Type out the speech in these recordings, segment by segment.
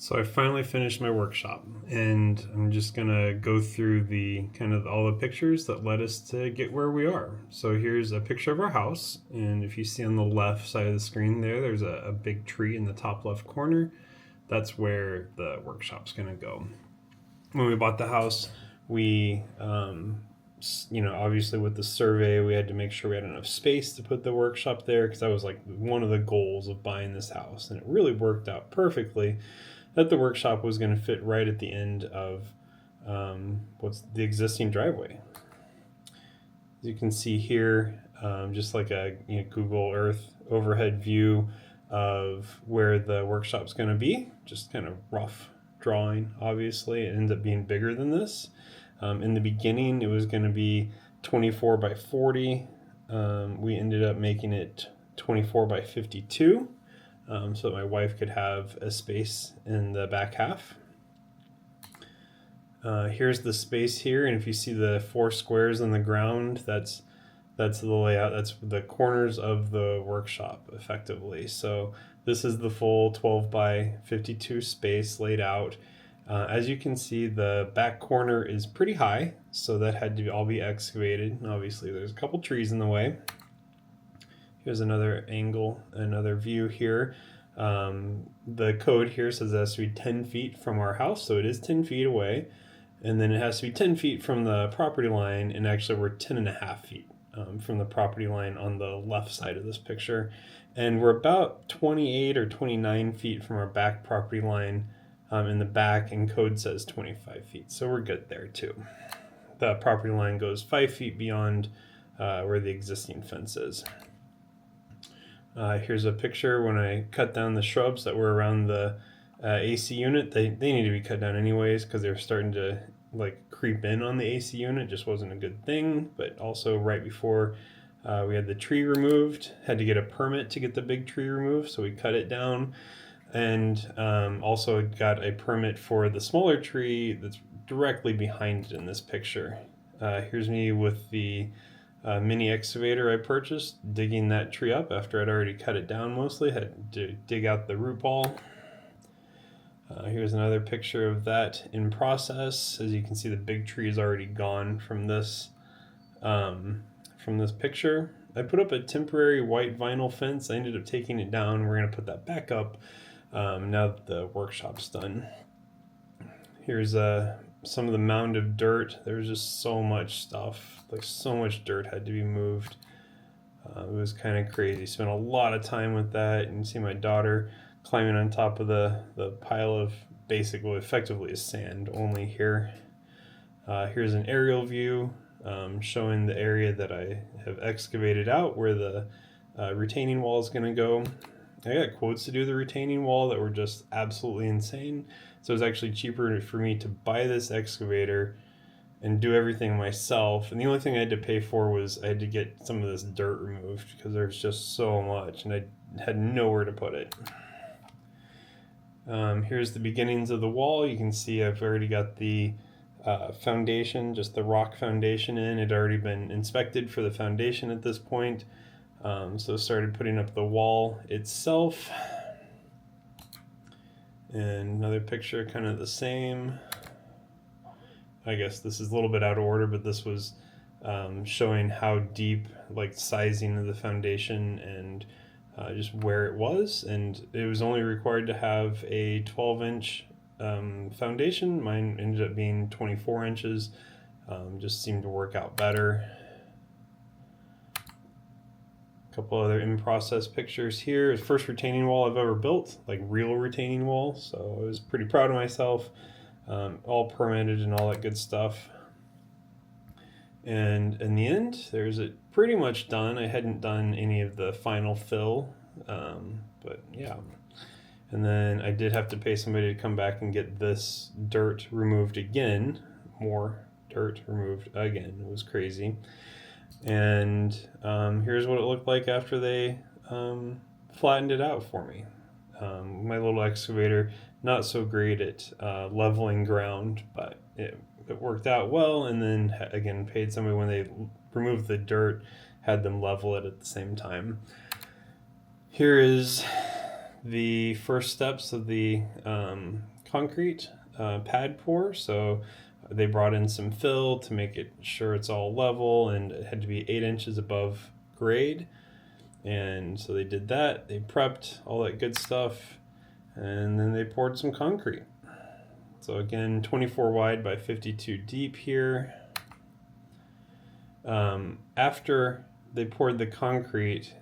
So I finally finished my workshop, and I'm just gonna go through the kind of all the pictures that led us to get where we are. So here's a picture of our house, and if you see on the left side of the screen there's a big tree in the top left corner. That's where the workshop's gonna go. When we bought the house, we obviously with the survey, we had to make sure we had enough space to put the workshop there, because that was like one of the goals of buying this house, and it really worked out perfectly that the workshop was going to fit right at the end of what's the existing driveway. As you can see here, just like a Google Earth overhead view of where the workshop's going to be, just kind of rough drawing. Obviously, it ends up being bigger than this. In the beginning, it was going to be 24 by 40. We ended up making it 24 by 52. So that my wife could have a space in the back half. Here's the space here, and if you see the 4 squares on the ground, that's the layout. That's the corners of the workshop, effectively. So this is the full 12 by 52 space laid out. As you can see, the back corner is pretty high, so that had to all be excavated. Obviously, there's a couple trees in the way. Here's another angle, another view here. The code here says it has to be 10 feet from our house, so it is 10 feet away. And then it has to be 10 feet from the property line, and actually we're 10 and a half feet from the property line on the left side of this picture. And we're about 28 or 29 feet from our back property line in the back, and code says 25 feet. So we're good there too. The property line goes 5 feet beyond where the existing fence is. Here's a picture when I cut down the shrubs that were around the AC unit. They need to be cut down anyways, because they're starting to like creep in on the AC unit. Just wasn't a good thing. But also right before we had the tree removed, had to get a permit to get the big tree removed, so we cut it down. And also got a permit for the smaller tree that's directly behind it in this picture. Here's me with the mini excavator I purchased, digging that tree up after I'd already cut it down mostly. Had to dig out the root ball. Here's another picture of that in process. As you can see, the big tree is already gone from this picture. I put up a temporary white vinyl fence. I ended up taking it down. We're going to put that back up now that the workshop's done. Here's some of the mound of dirt. There was just so much stuff, like so much dirt had to be moved. It was kind of crazy. Spent a lot of time with that. You can see my daughter climbing on top of the pile of basically effectively sand only here. Here's an aerial view showing the area that I have excavated out where the retaining wall is going to go. I got quotes to do the retaining wall that were just absolutely insane. So it was actually cheaper for me to buy this excavator and do everything myself. And the only thing I had to pay for was I had to get some of this dirt removed, because there's just so much and I had nowhere to put it. Here's the beginnings of the wall. You can see I've already got the foundation, just the rock foundation in. It had already been inspected for the foundation at this point. So started putting up the wall itself. And another picture, kind of the same. I guess this is a little bit out of order, but this was showing how deep, like sizing of the foundation and just where it was. And it was only required to have a 12-inch foundation. Mine ended up being 24 inches. Just seemed to work out better. A couple other in-process pictures here. It's the first retaining wall I've ever built, like real retaining wall. So I was pretty proud of myself. All permitted and all that good stuff. And in the end, there's it pretty much done. I hadn't done any of the final fill, but yeah. And then I did have to pay somebody to come back and get this dirt removed again. More dirt removed again. It was crazy. And here's what it looked like after they flattened it out for me. My little excavator, not so great at leveling ground, but it worked out well. And then again, paid somebody when they removed the dirt, had them level it at the same time. Here is the first steps of the concrete pad pour. So they brought in some fill to make it sure it's all level, and it had to be 8 inches above grade. And so they did that. They prepped all that good stuff, and then they poured some concrete. So again, 24 wide by 52 deep here. After they poured the concrete,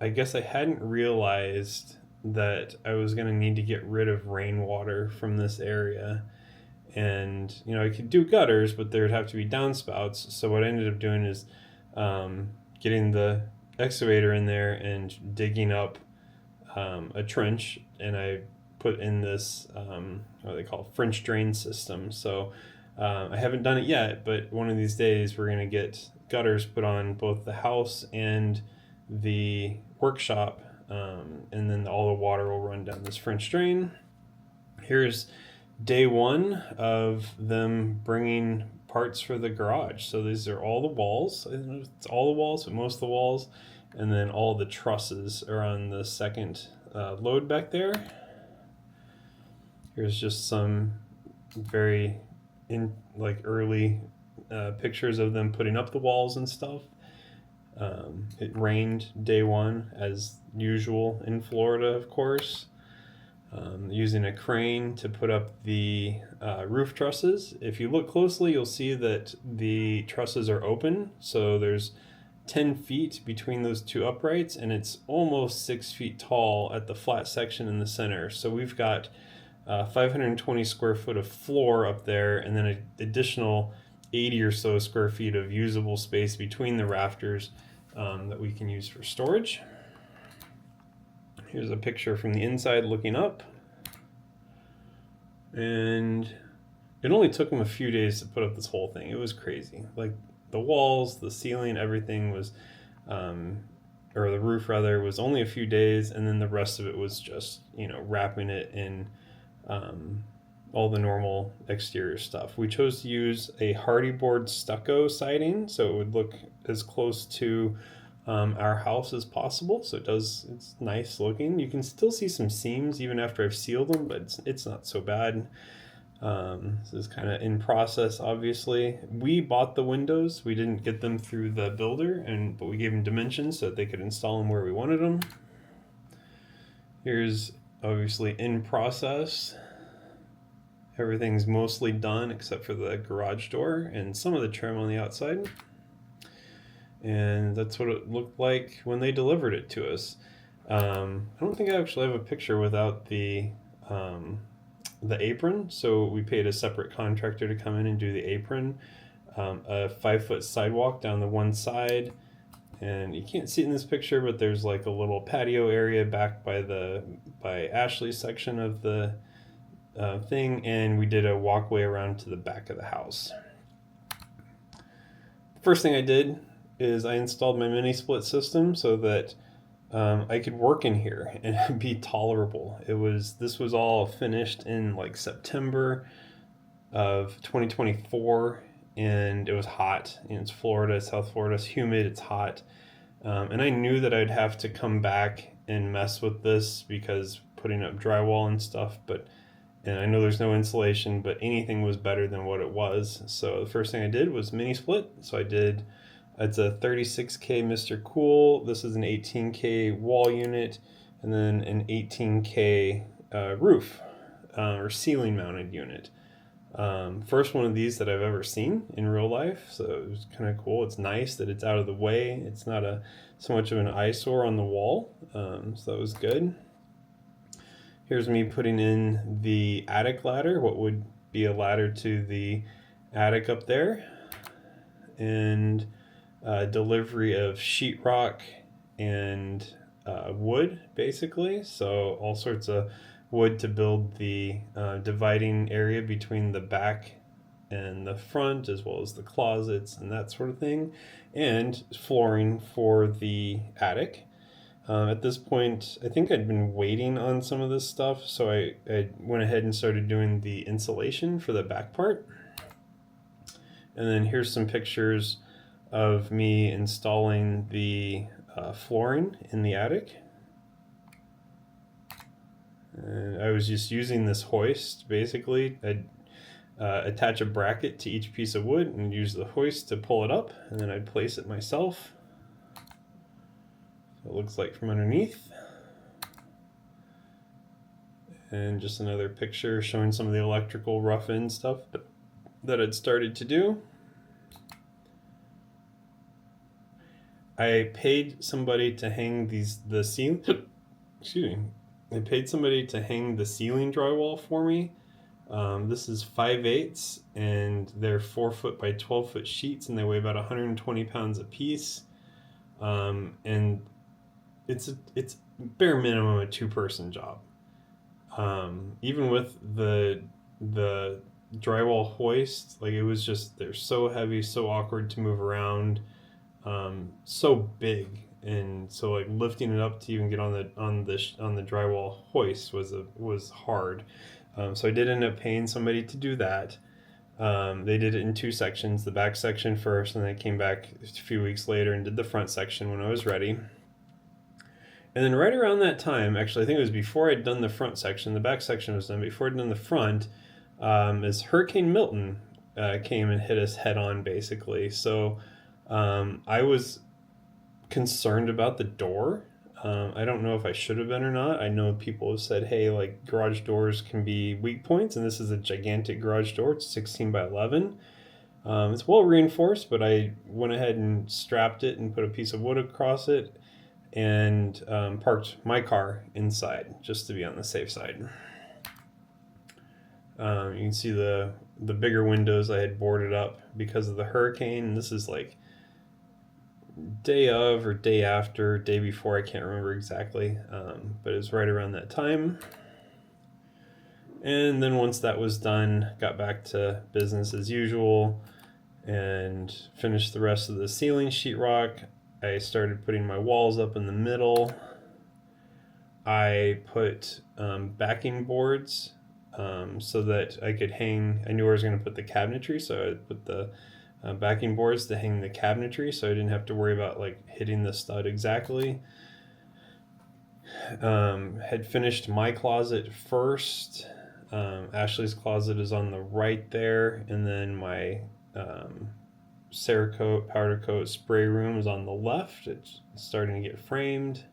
I guess I hadn't realized that I was going to need to get rid of rainwater from this area. And, you know, I could do gutters, but there would have to be downspouts. So what I ended up doing is getting the excavator in there and digging up a trench, and I put in this, what they call French drain system. So I haven't done it yet, but one of these days we're going to get gutters put on both the house and the workshop, and then all the water will run down this French drain. Here's day one of them bringing parts for the garage. So these are all the walls. It's all the walls, but most of the walls, and then all the trusses are on the second load back there. Here's just some very early pictures of them putting up the walls and stuff. It rained day one, as usual in Florida, of course. Using a crane to put up the roof trusses. If you look closely, you'll see that the trusses are open, so there's 10 feet between those two uprights, and it's almost 6 feet tall at the flat section in the center. So we've got 520 square foot of floor up there, and then an additional 80 or so square feet of usable space between the rafters that we can use for storage. Here's a picture from the inside looking up. And it only took them a few days to put up this whole thing. It was crazy. Like the walls, the ceiling, everything was, or the roof rather, was only a few days. And then the rest of it was just, you know, wrapping it in all the normal exterior stuff. We chose to use a hardy board stucco siding, so it would look as close to our house as possible. So it's nice looking. You can still see some seams even after I've sealed them, but it's not so bad. This is kind of in process, obviously. We bought the windows. We didn't get them through the builder, but we gave them dimensions so that they could install them where we wanted them. Here's obviously in process. Everything's mostly done except for the garage door and some of the trim on the outside. And that's what it looked like when they delivered it to us. I don't think I actually have a picture without the apron, so we paid a separate contractor to come in and do the apron. A 5-foot sidewalk down the one side, and you can't see it in this picture, but there's like a little patio area back by Ashley's section of the thing, and we did a walkway around to the back of the house. First thing I did is I installed my mini split system so that I could work in here and be tolerable. This was all finished in like September of 2024, and it was hot. You know, it's Florida, South Florida, it's humid, it's hot. And I knew that I'd have to come back and mess with this because putting up drywall and stuff, and I know there's no insulation, but anything was better than what it was. So the first thing I did was mini split. So it's a 36K Mr. Cool. This is an 18K wall unit, and then an 18K roof or ceiling mounted unit. First one of these that I've ever seen in real life, so it was kind of cool. It's nice that it's out of the way. It's not so much of an eyesore on the wall, so that was good. Here's me putting in the attic ladder, what would be a ladder to the attic up there, and delivery of sheetrock and wood, basically. So all sorts of wood to build the dividing area between the back and the front, as well as the closets and that sort of thing, and flooring for the attic. At this point, I think I'd been waiting on some of this stuff, so I went ahead and started doing the insulation for the back part. And then here's some pictures of me installing the flooring in the attic. And I was just using this hoist basically. I'd attach a bracket to each piece of wood and use the hoist to pull it up, and then I'd place it myself. So it looks like from underneath. And just another picture showing some of the electrical rough-in stuff that I'd started to do. I paid somebody to hang the ceiling. Excuse me. I paid somebody to hang the ceiling drywall for me. This is 5/8, and they're 4-foot by 12-foot sheets, and they weigh about 120 pounds a piece. And it's bare minimum a 2-person job. Even with the drywall hoist, like, it was just, they're so heavy, so awkward to move around, so big, and so like lifting it up to even get on the drywall hoist was hard. So I did end up paying somebody to do that. They did it in 2 sections, the back section first, and then I came back a few weeks later and did the front section when I was ready. And then right around that time, actually, I think it was before I'd done the front section, the back section was done, before I'd done the front, is Hurricane Milton came and hit us head on, basically. So I was concerned about the door. I don't know if I should have been or not. I know people have said, hey, like, garage doors can be weak points, and this is a gigantic garage door. It's 16 by 11. It's well reinforced, but I went ahead and strapped it and put a piece of wood across it, and parked my car inside just to be on the safe side. You can see the bigger windows I had boarded up because of the hurricane. This is like day of or day after, day before, I can't remember exactly, but it was right around that time. And then once that was done, got back to business as usual and finished the rest of the ceiling sheetrock. I started putting my walls up in the middle. I put backing boards so that I could hang. I knew I was going to put the cabinetry, so I put the backing boards to hang the cabinetry, so I didn't have to worry about like hitting the stud exactly. Had finished my closet first. Ashley's closet is on the right there, and then my Cerakote, powder coat, spray room is on the left. It's starting to get framed.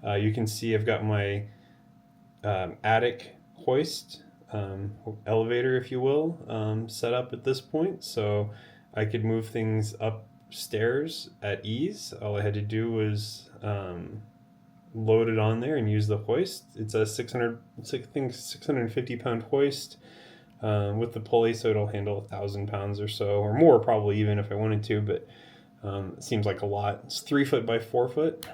You can see I've got my attic hoist, elevator, if you will, set up at this point, so I could move things upstairs at ease. All I had to do was load it on there and use the hoist. It's a 650 pound hoist with the pulley, so it'll handle 1,000 pounds or so, or more probably, even if I wanted to, but it seems like a lot. It's 3 foot by 4 foot.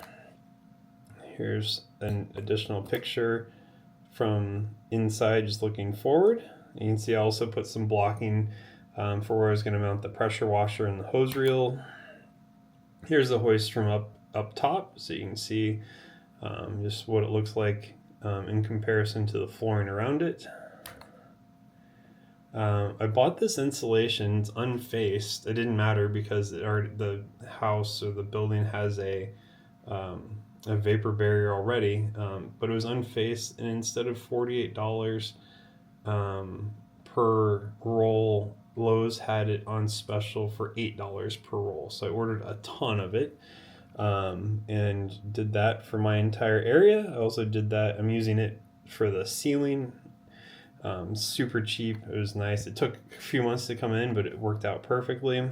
Here's an additional picture from inside, just looking forward. You can see I also put some blocking for where I was going to mount the pressure washer and the hose reel. Here's the hoist from up top, so you can see just what it looks like in comparison to the flooring around it. I bought this insulation. It's unfaced. It didn't matter because the house or the building has a vapor barrier already, but it was unfaced, and instead of $48 per roll, Lowe's had it on special for $8 per roll. So I ordered a ton of it and did that for my entire area. I also did that. I'm using it for the ceiling. Super cheap. It was nice. It took a few months to come in, but it worked out perfectly.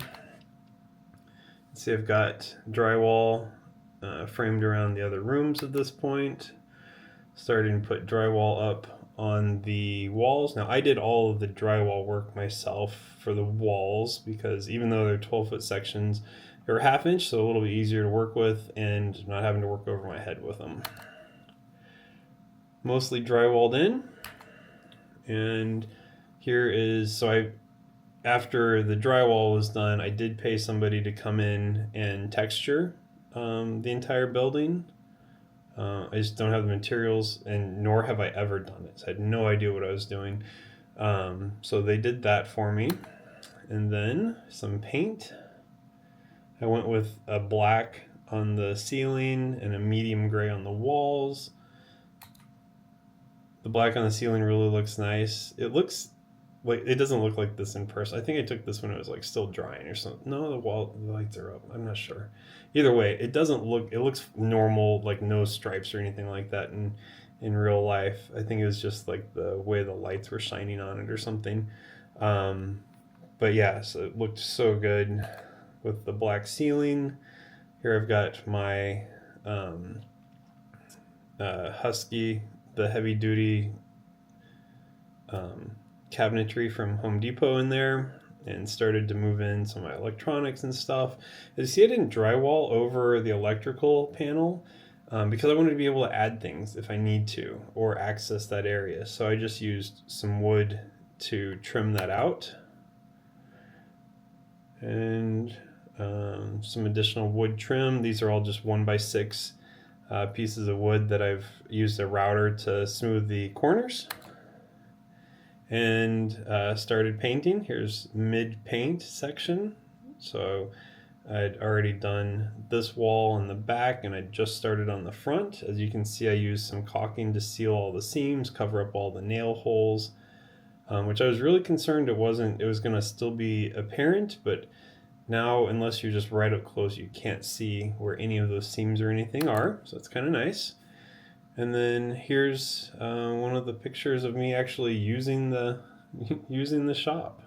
See, I've got drywall framed around the other rooms at this point. Starting to put drywall up on the walls. Now, I did all of the drywall work myself for the walls because even though they're 12-foot sections, they were 1/2 inch, so a little bit easier to work with and not having to work over my head with them. Mostly drywalled in. And here is, so after the drywall was done, I did pay somebody to come in and texture the entire building. I just don't have the materials, and nor have I ever done it. So I had no idea what I was doing. So they did that for me. And then some paint. I went with a black on the ceiling and a medium gray on the walls. The black on the ceiling really looks nice. It looks like, it doesn't look like this in person. I think I took this when it was like still drying or something. No, the lights are up. I'm not sure. Either way, it doesn't look, it looks normal, like no stripes or anything like that in real life. I think it was just like the way the lights were shining on it or something. Um, but yeah, so it looked so good with the black ceiling. Here I've got my Husky, the heavy duty cabinetry from Home Depot in there, and started to move in some of my electronics and stuff. As you see, I didn't drywall over the electrical panel because I wanted to be able to add things if I need to or access that area. So I just used some wood to trim that out, and some additional wood trim. These are all just 1x6 pieces of wood that I've used a router to smooth the corners, and started painting. Here's mid paint section. So I'd already done this wall in the back, and I just started on the front. As you can see, I used some caulking to seal all the seams, cover up all the nail holes, which I was really concerned it was going to still be apparent, but now, unless you're just right up close, you can't see where any of those seams or anything are, so it's kind of nice. And then here's one of the pictures of me actually using the shop.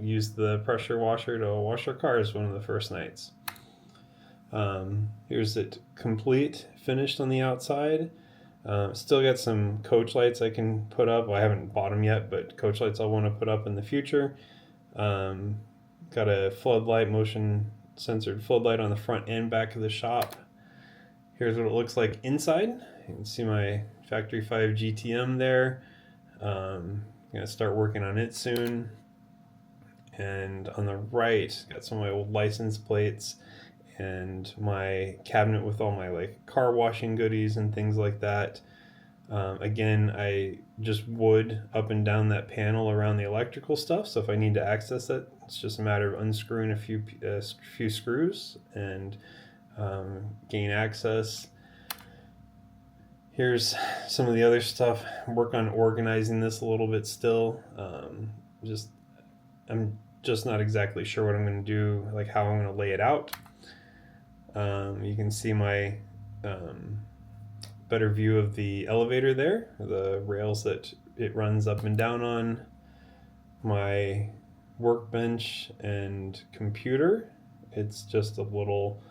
Used the pressure washer to wash our cars one of the first nights. Here's it complete, finished on the outside. Still got some coach lights I can put up. Well, I haven't bought them yet, but coach lights I'll want to put up in the future. Got a floodlight, motion censored floodlight on the front and back of the shop. Here's what it looks like inside. You can see my Factory 5 GTM there. I'm gonna start working on it soon. And on the right, got some of my old license plates and my cabinet with all my like car washing goodies and things like that. Again, I just wood up and down that panel around the electrical stuff, so if I need to access it, it's just a matter of unscrewing a few screws and gain access. Here's some of the other stuff. Work on organizing this a little bit still. I'm just not exactly sure what I'm going to do, like how I'm going to lay it out. You can see my better view of the elevator there, the rails that it runs up and down on, my workbench and computer. It's just a little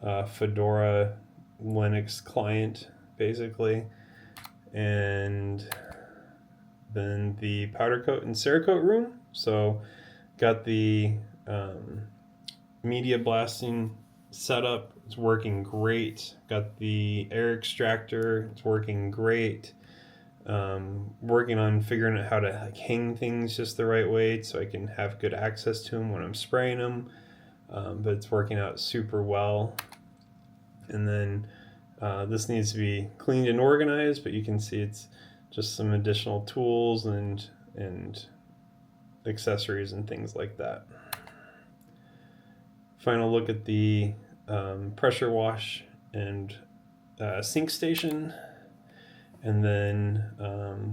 Fedora Linux client basically, and then the powder coat and Cerakote room. So got the media blasting setup. It's working great. Got the air extractor. It's working great. Working on figuring out how to like hang things just the right way so I can have good access to them when I'm spraying them. But it's working out super well. And then this needs to be cleaned and organized, but you can see it's just some additional tools and accessories and things like that. Final look at the pressure wash and sink station, and then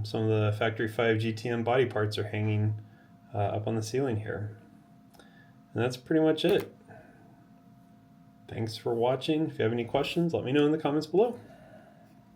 some of the Factory 5 GTM body parts are hanging up on the ceiling here. And that's pretty much it. Thanks for watching. If you have any questions, let me know in the comments below.